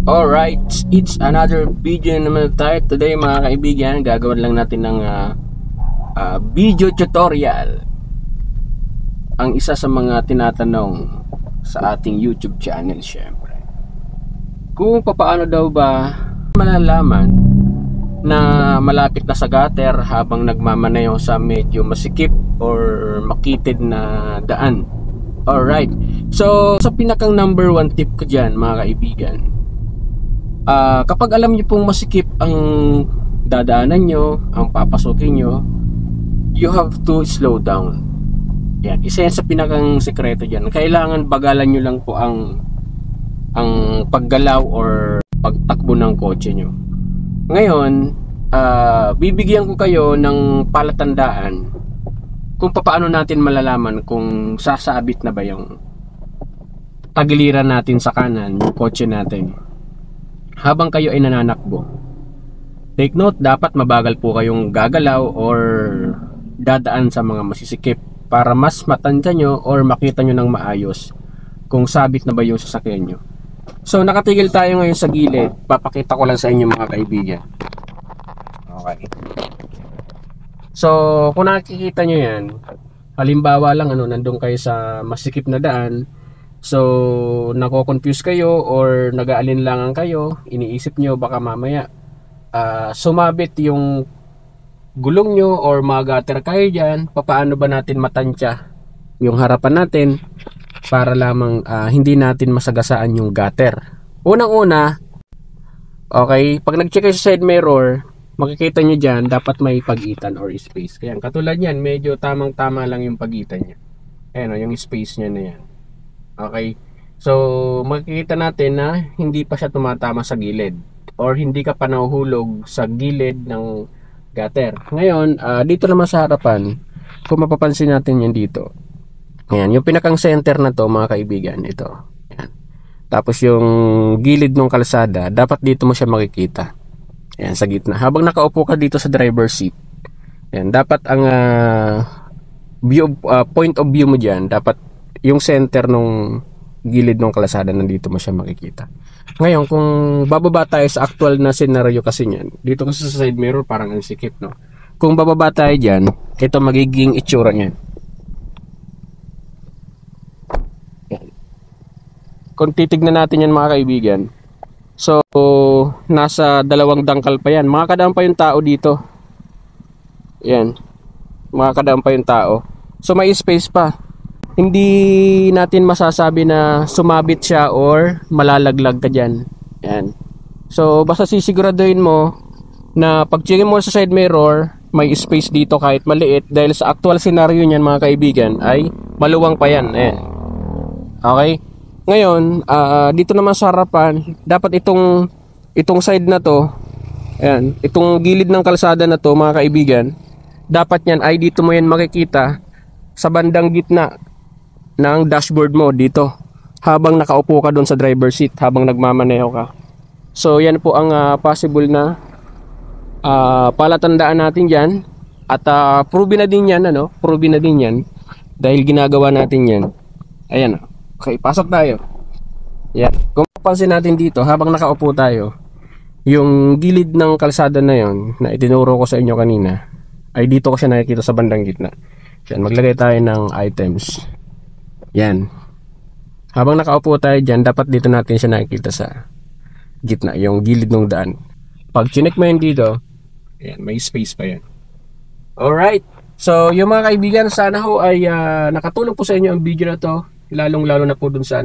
Alright, it's another video naman tayo today mga kaibigan. Gagawin lang natin ng video tutorial. Ang isa sa mga tinatanong sa ating YouTube channel syempre, kung paano daw ba malalaman na malapit na sa gutter habang nagmamaneho sa medyo masikip or makitid na daan. Alright, so sa pinakang number 1 tip ko dyan mga kaibigan, kapag alam nyo pong masikip ang dadaanan nyo, ang papasukin nyo, you have to slow down. Yan, isa yan sa pinakang sekreto dyan. Kailangan bagalan nyo lang po ang paggalaw or pagtakbo ng kotse nyo. Ngayon, bibigyan ko kayo ng palatandaan kung paano natin malalaman kung sasabit na ba yung tagiliran natin sa kanan, yung kotse natin habang kayo ay nananakbo. Take note, dapat mabagal po kayong gagalaw or dadaan sa mga masisikip para mas matansya nyo or makita nyo ng maayos kung sabit na ba yung sasakyan nyo. So nakatigil tayo ngayon sa gilid. Papakita ko lang sa inyo mga kaibigan. Okay. So kung nakikita nyo yan, halimbawa lang nandun kayo sa masikip na daan. So nako-confuse kayo or nag-aalinlangan kayo, iniisip nyo baka mamaya sumabit yung gulong nyo or magater kayo dyan. Paano ba natin matansya yung harapan natin para lamang hindi natin masagasaan yung gutter? Unang-una, okay, pag nag-check kayo sa side mirror, makikita nyo dyan dapat may pagitan or space. Kaya katulad yan, medyo tamang-tama lang yung pagitan nya. Ayan yung space nya na yan. Okay, so makikita natin na hindi pa siya tumatama sa gilid or hindi ka pa nahuhulog sa gilid ng gutter. Ngayon, dito naman sa harapan, kung mapapansin natin yan dito, ayan, yung pinakang center na to mga kaibigan, ito. Ayan. Tapos yung gilid ng kalsada, dapat dito mo siya makikita. Ayan, sa gitna. Habang nakaupo ka dito sa driver seat, ayan, dapat ang point of view mo dyan, dapat yung center nung gilid ng kalsada, nandito mo siya makikita. Ngayon, kung bababa tayo sa actual na scenario kasi niyan, dito kasi sa side mirror parang ang sikip, no? Kung bababa tayo dyan, ito magiging itsura niyan. Kung titignan natin yan mga kaibigan, so nasa 2 dangkal pa yan. Makakadaan pa yung tao dito. Yan, makakadaan pa yung tao. So may space pa. Hindi natin masasabi na sumabit siya or malalaglag ka dyan. Yan. So basta sisiguraduhin mo na pag checkin mo sa side mirror, may space dito kahit maliit, dahil sa actual scenario niyan mga kaibigan ay maluwang pa yan. Okay. Ngayon, dito naman sa harapan, dapat itong side na to, ayan, itong gilid ng kalsada na to mga kaibigan, dapat yan ay dito mo yan makikita sa bandang gitna ng dashboard mo dito habang nakaupo ka doon sa driver seat habang nagmamaneho ka. So yan po ang possible na palatandaan natin dyan. At proven na din yan, proven na din yan dahil ginagawa natin yan. Ayan. Okay, pasok tayo. Yan. Kung mapansin natin dito habang nakaupo tayo, yung gilid ng kalsada na yon na itinuro ko sa inyo kanina ay dito ko siya nakikita sa bandang gitna. Yan, maglagay tayo ng items. Yan. Habang nakaupo tayo dyan, dapat dito natin siya nakikita sa gitna, yung gilid ng daan. Pag chinek mo yan dito, yan, may space pa yan. Alright. So, yung mga kaibigan, sana ho ay nakatulong po sa inyo ang video na to. Lalong lalo na po dun sa